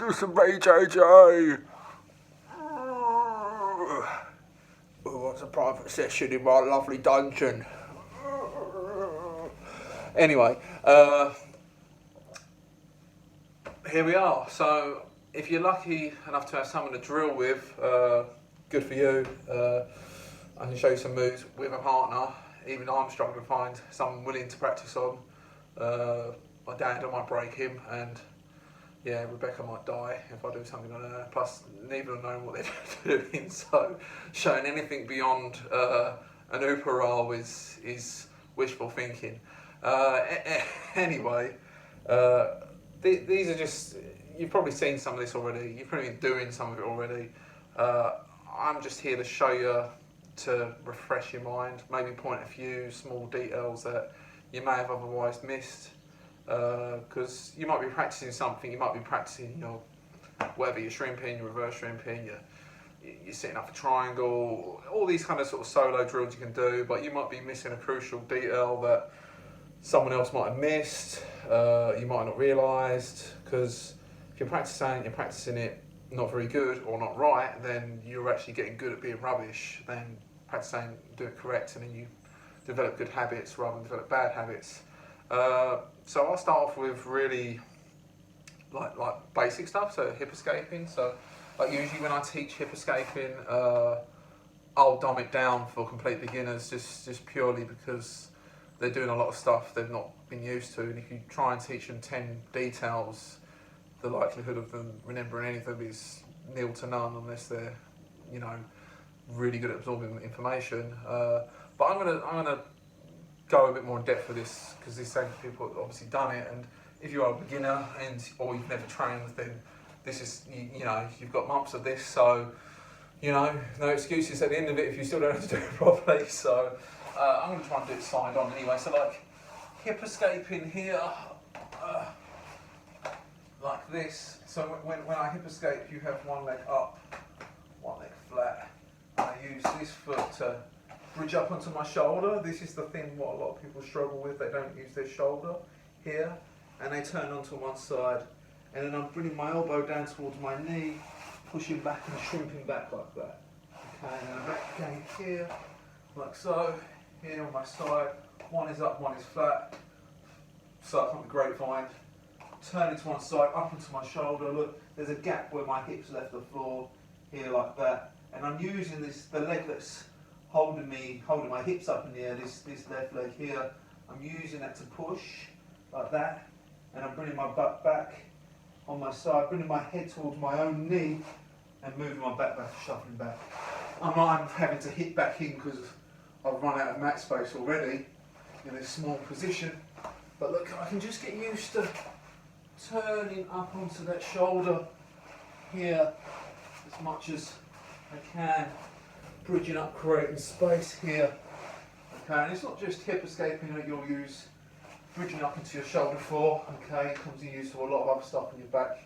do some BJJ. Who wants a private session in my lovely dungeon? Anyway, here we are. So if you're lucky enough to have someone to drill with, good for you. I can show you some moves with a partner. Even I'm struggling to find someone willing to practice on. My dad, I might break him, and yeah, Rebecca might die if I do something on her. Plus, neither of them know what they're doing, so showing anything beyond an Uparal is wishful thinking. Anyway, these are just, you've probably seen some of this already, you've probably been doing some of it already. I'm just here to show you, to refresh your mind, maybe point a few small details that you may have otherwise missed. Because you might be practicing something, you might be practicing your, whether you're shrimping, your reverse shrimping, you're setting up a triangle, all these kind of sort of solo drills you can do, but you might be missing a crucial detail that someone else might have missed, you might not realised, because if you're practicing it not very good or not right, then you're actually getting good at being rubbish. Then practicing, do it correct, and then you develop good habits rather than develop bad habits. So I'll start off with really like basic stuff, so hip escaping. So like usually when I teach hip escaping, I'll dumb it down for complete beginners, just purely because they're doing a lot of stuff they've not been used to, and if you try and teach them 10 details, the likelihood of them remembering any of them is nil to none unless they're, you know, really good at absorbing information. But I'm gonna go a bit more in depth for this, because this same people have obviously done it, and if you are a beginner or you've never trained, then this is, you know, you've got months of this, so you know, no excuses at the end of it if you still don't have to do it properly. So I'm going to try and do it side on anyway. So like hip escaping here, like this. So when I hip escape, you have one leg up, one leg flat, and I use this foot to bridge up onto my shoulder. This is the thing what a lot of people struggle with. They don't use their shoulder here, and they turn onto one side, and then I'm bringing my elbow down towards my knee, pushing back and shrimping back like that. Okay, and I'm back again here, like so. Here on my side, one is up, one is flat. Start from the grapevine, turn it to one side, up into my shoulder. Look, there's a gap where my hips left the floor, here like that, and I'm using the leg that's holding my hips up in the air, this left leg here, I'm using that to push, like that, and I'm bringing my butt back on my side, bringing my head towards my own knee, and moving my back shuffling back. I'm having to hit back in because I've run out of mat space already in this small position, but look, I can just get used to turning up onto that shoulder here as much as I can, bridging up, creating space here. Okay, and it's not just hip escaping that you'll use bridging up into your shoulder for. Okay, it comes in use to a lot of other stuff on your back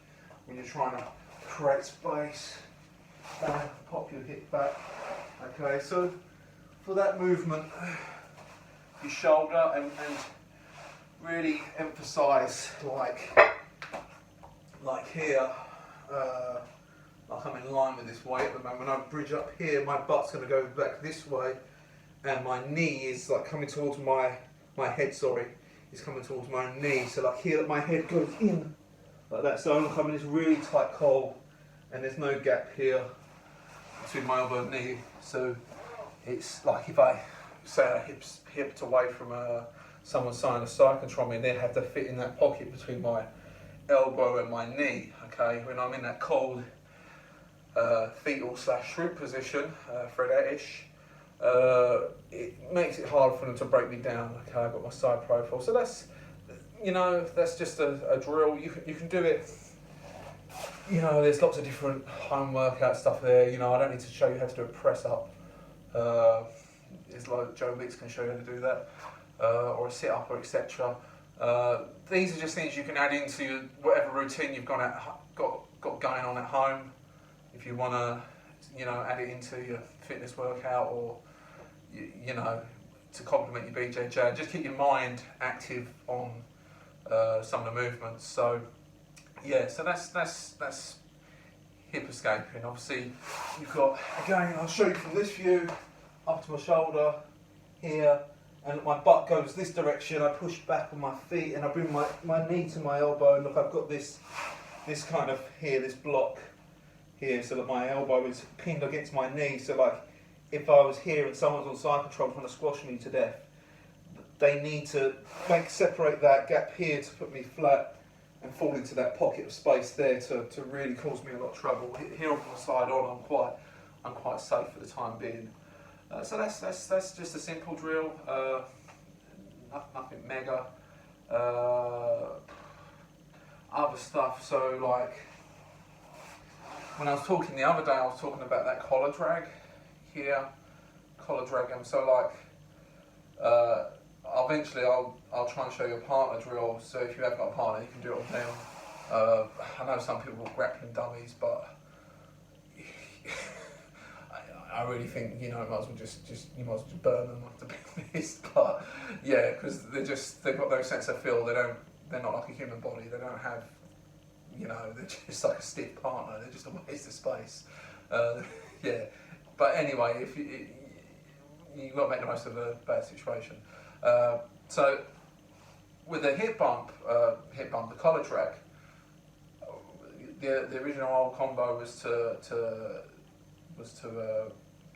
when you're trying to create space. Pop your hip back. Okay, so for that movement, your shoulder, and really emphasise like here, like I'm in line with this weight at the moment. When I bridge up here, my butt's going to go back this way, and my knee is like coming towards my head. Sorry, is coming towards my knee. So like here, my head goes in like that. So I'm in this really tight hold, and there's no gap here between my elbow and knee. So it's like if I say I hipped away from someone signing a cyclotron, and they have to fit in that pocket between my elbow and my knee. Okay, when I'm in that cold fetal / shrimp position, Fred-ish, it makes it hard for them to break me down. Okay, I've got my side profile, so that's, you know, that's just a drill. You can do it. You know, there's lots of different home workout stuff there. You know, I don't need to show you how to do a press up. It's like Joe Wicks can show you how to do that, or a sit up, or etc. These are just things you can add into whatever routine you've got going on at home. If you want to, you know, add it into your fitness workout, or you know, to complement your BJJ, just keep your mind active on some of the movements. So yeah, so that's hip escaping. Obviously, you've got, again, I'll show you from this view, up to my shoulder, here, and my butt goes this direction. I push back on my feet and I bring my knee to my elbow, and look, I've got this kind of here, this block here, so that my elbow is pinned against my knee. So like, if I was here and someone's on side control trying to squash me to death, they need to separate that gap here to put me flat and fall into that pocket of space there to really cause me a lot of trouble. Here on the side on, I'm quite safe for the time being. So that's just a simple drill, nothing mega. Other stuff, so like when I was talking the other day, I was talking about that collar drag here, collar drag. And so like, eventually I'll try and show you a partner drill. So if you haven't got a partner, you can do it on them. I know some people are grappling dummies, but I really think, you know, you might as well just burn them, to be honest. But yeah, because they've got no sense of feel. They're not like a human body. They don't have, you know, they're just like a stiff partner. They're just a waste of space. Yeah, but anyway, if you've got to make the most of a bad situation. So with the hip bump, the collar drag, the original old combo was to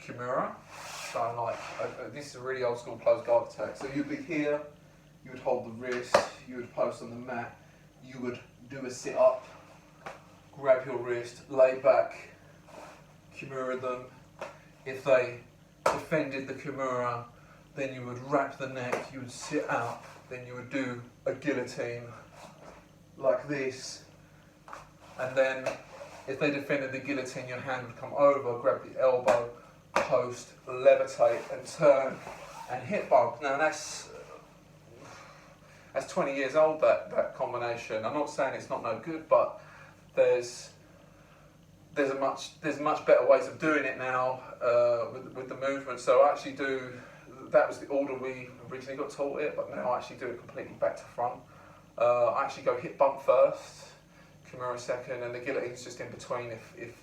Kimura. So like, this is a really old school closed guard attack. So you'd be here, you would hold the wrist, you would post on the mat, you would do a sit up, grab your wrist, lay back, Kimura them. If they defended the Kimura, then you would wrap the neck, you would sit up, then you would do a guillotine like this, and then if they defended the guillotine, your hand would come over, grab the elbow, post, levitate and turn and hip bump. Now that's 20 years old, that combination. I'm not saying it's not no good, but there's much better ways of doing it now with the movement. So I actually that was the order we originally got taught it, but now I actually do it completely back to front. I actually go hip bump first, Kimura second, and the guillotine's just in between if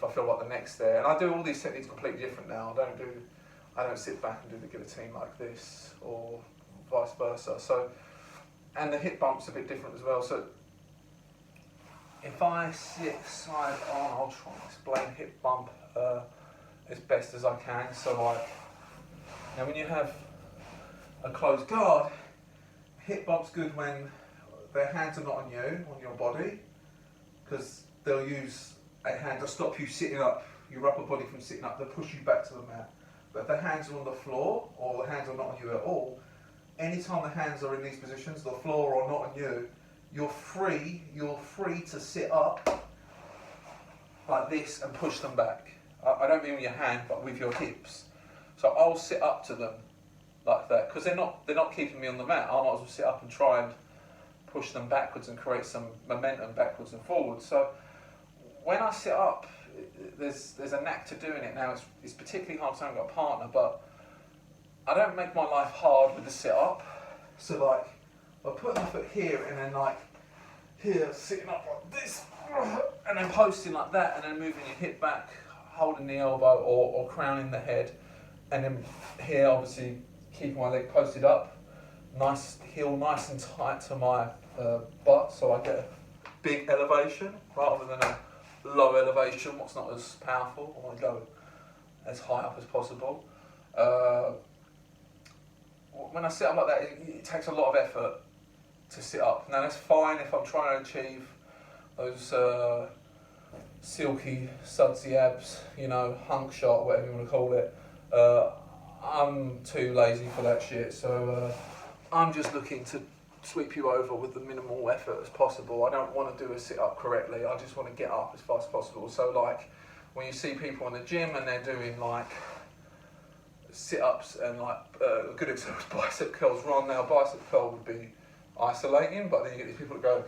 I feel like the neck's there. And I do all these techniques completely different now. I don't sit back and do the guillotine like this, or vice versa. So, and the hip bump's a bit different as well. So if I sit side on, I'll try and explain hip bump as best as I can. So like, now when you have a closed guard, hip bump's good when their hands are not on you, on your body, because they'll use a hand to stop you sitting up, your upper body from sitting up, they'll push you back to the mat. But if the hands are on the floor, or the hands are not on you at all, anytime the hands are in these positions, the floor or not on you, you're free to sit up like this and push them back. I don't mean with your hand, but with your hips. So I'll sit up to them like that, because they're not keeping me on the mat. I might as well sit up and try and push them backwards and create some momentum backwards and forwards. So when I sit up, there's a knack to doing it. Now it's particularly hard because I haven't got a partner, but I don't make my life hard with the sit up. So like, I put my foot here and then like here, sitting up like this, and then posting like that, and then moving your hip back, holding the elbow or crowning the head, and then here obviously keeping my leg posted up, nice heel nice and tight to my butt, so I get a big elevation rather than a low elevation, what's not as powerful. I want to go as high up as possible. When I sit up like that, it takes a lot of effort to sit up. Now that's fine if I'm trying to achieve those silky, sudsy abs, you know, hunk shot, whatever you want to call it. I'm too lazy for that shit, so I'm just looking to sweep you over with the minimal effort as possible. I don't want to do a sit up correctly, I just want to get up as fast as possible. So like, when you see people in the gym and they're doing like sit-ups and like a good example is bicep curls. Right now, bicep curl would be isolating, but then you get these people that go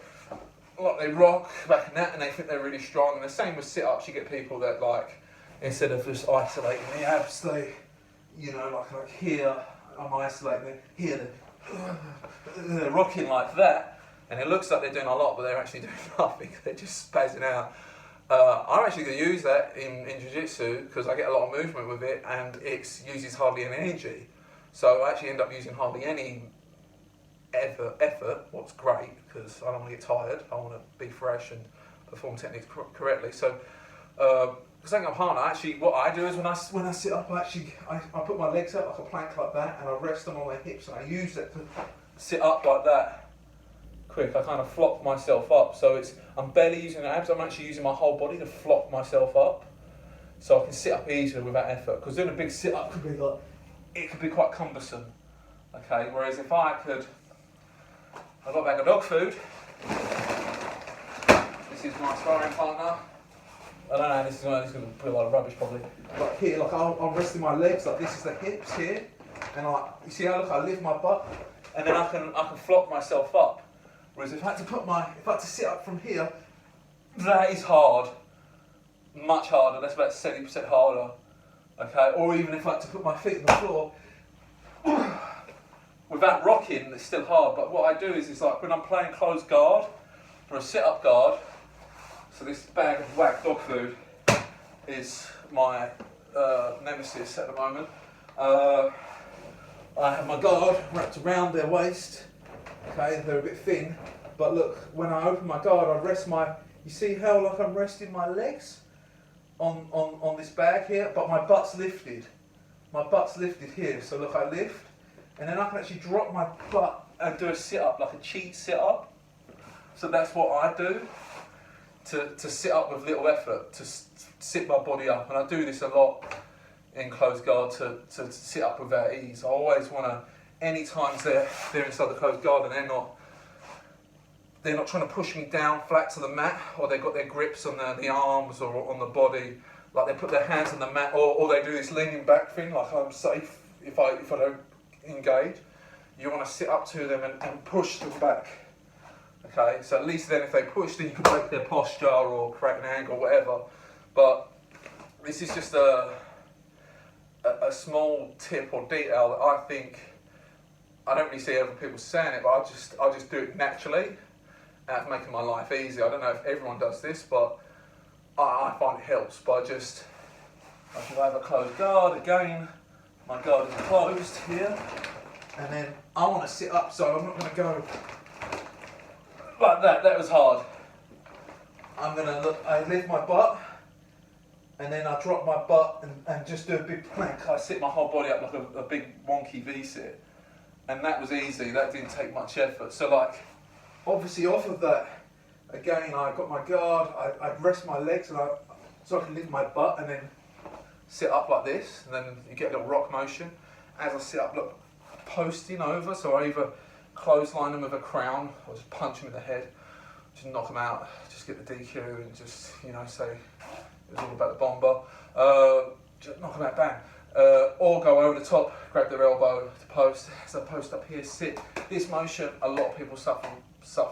like they rock back and that, and they think they're really strong. And the same with sit-ups, you get people that like, instead of just isolating the abs, they, you know, like here I'm isolating, here they're rocking like that, And it looks like they're doing a lot, but they're actually doing nothing. They're just spazzing out. I'm actually going to use that in Jiu-Jitsu because I get a lot of movement with it, and it uses hardly any energy. So I actually end up using hardly any effort, what's great, because I don't want to get tired. I want to be fresh and perform techniques correctly. So, because I'm a partner, actually what I do is when I sit up, I put my legs out like a plank like that, and I rest them on my hips, and I use that to sit up like that. Quick, I kind of flop myself up, so I'm barely using the abs, I'm actually using my whole body to flop myself up, so I can sit up easily without effort, because doing a big sit up could be quite cumbersome, okay, whereas if I've got a bag of dog food, this is my sparring partner, I don't know, this is going to put a lot of rubbish probably, but here, like I'm resting my legs, like this is the hips here, and you see how I lift my butt, and then I can flop myself up. Whereas if I had to sit up from here, that is hard, much harder. That's about 70% harder, okay. Or even if I had to put my feet on the floor, without rocking, it's still hard. But what I do is like when I'm playing close guard for a sit-up guard. So this bag of whack dog food is my nemesis at the moment. I have my guard wrapped around their waist. Okay, they're a bit thin, but look, when I open my guard, I rest you see how like I'm resting my legs on this bag here, but my butt's lifted. My butt's lifted here, so look, I lift, and then I can actually drop my butt and do a sit-up, like a cheat sit-up. So that's what I do, to sit up with little effort, to sit my body up, and I do this a lot in closed guard, to sit up without ease. I always want to, any times they're inside the closed guard and they're not trying to push me down flat to the mat, or they've got their grips on the arms or on the body, like they put their hands on the mat, or they do this leaning back thing, like I'm safe if I don't engage. You want to sit up to them and push them back. Okay, so at least then if they push, then you can break their posture or create an angle or whatever. But this is just a small tip or detail that I think, I don't really see other people saying it, but I just do it naturally, and it's making my life easy. I don't know if everyone does this, but I find it helps. But I have a closed guard again. My guard is closed here, and then I want to sit up, so I'm not going to go like that. That was hard. I lift my butt, and then I drop my butt and just do a big plank. I sit my whole body up like a big wonky V-sit. And that was easy, that didn't take much effort. So like, obviously off of that, again, I got my guard, I rest my legs so I can lift my butt and then sit up like this, and then you get a little rock motion. As I sit up, look, posting over, so I either clothesline them with a crown, or just punch them in the head, just knock them out, just get the DQ and just, say it was all about the bomber. Just knock them out, bang. Or go over the top, grab their elbow to post. As I post up here, sit. This motion, a lot of people suffer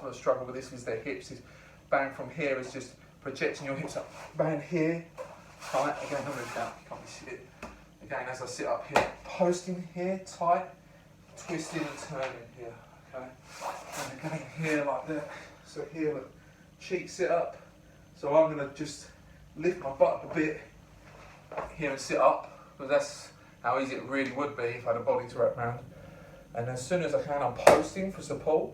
and struggle with this because their hips is bang from here is just projecting your hips up. Bang here, tight. Again, don't move down, you can't see it. Again, as I sit up here, posting here, tight, twisting and turning here, okay? And again here like that. So here, look, cheek sit up. So I'm gonna just lift my butt up a bit here and sit up. Because that's how easy it really would be if I had a body to wrap around. And as soon as I can, I'm posting for support.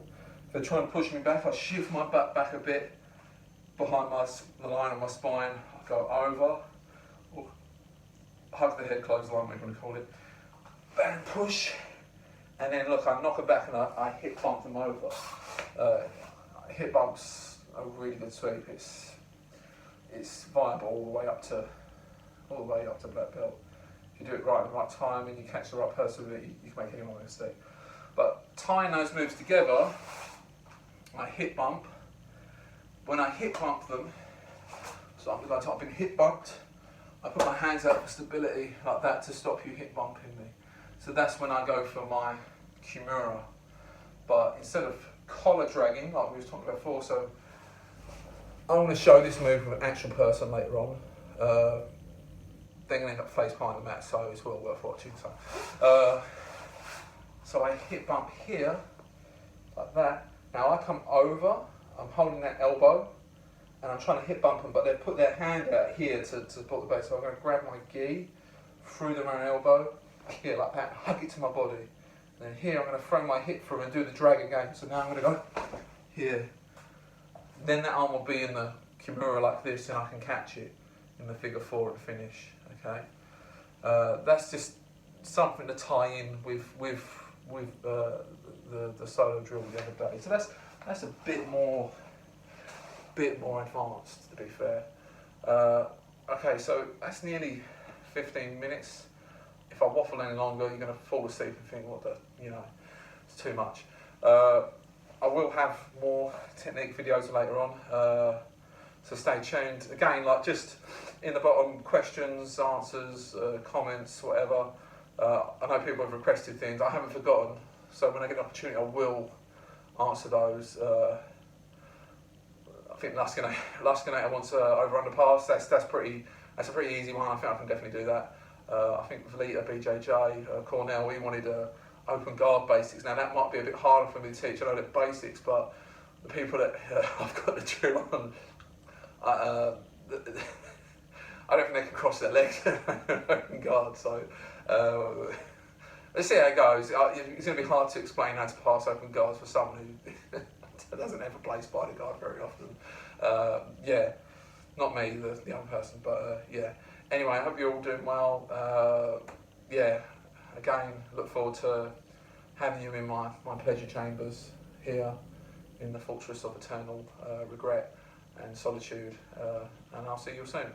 If they're trying to push me back, I shift my butt back a bit behind the line of my spine. I go over, or hug the head, clothesline, whatever you want to call it. Bang, push. And then look, I knock it back and I hip bump them over. Hip bumps are a really good sweep. It's viable all the way up to black belt. You do it right at the right time and you catch the right person, you can make anyone a mistake. But tying those moves together, I hip bump. When I hip bump them, so I'm going to type in hip bumped, I put my hands out for stability like that to stop you hip bumping me. So that's when I go for my Kimura. But instead of collar dragging, like we were talking about before, so I want to show this move with an actual person later on. They're going to end up face behind the mat, so it's well worth watching. So I hip bump here, like that, Now I come over, I'm holding that elbow, and I'm trying to hip bump them, but they've put their hand out here to support the base. So I'm going to grab my gi through the main elbow, here like that, hug it to my body. And then here I'm going to throw my hip through and do the drag again. So now I'm going to go here. Then that arm will be in the kimura like this, and I can catch it in the figure 4 and finish. Okay, that's just something to tie in with the solo drill the other day. So that's a bit more advanced, to be fair. Okay, so that's nearly 15 minutes. If I waffle any longer, you're going to fall asleep and think, what the, it's too much. I will have more technique videos later on, so stay tuned. Again, like just in the bottom, questions, answers, comments, whatever. I know people have requested things. I haven't forgotten, so when I get an opportunity, I will answer those. I think Luscanator wants over underpass. That's a pretty easy one. I think I can definitely do that. I think Vlita, BJJ, Cornell, we wanted open guard basics. Now that might be a bit harder for me to teach. I know the basics, but the people that I've got the drill on, I don't think they can cross their legs open guard. So let's see how it goes. It's going to be hard to explain how to pass open guards for someone who doesn't ever play spider guard very often. Yeah, not me, the young person, but yeah. Anyway, I hope you're all doing well. Yeah, again, look forward to having you in my pleasure chambers here in the fortress of eternal regret and solitude, and I'll see you soon.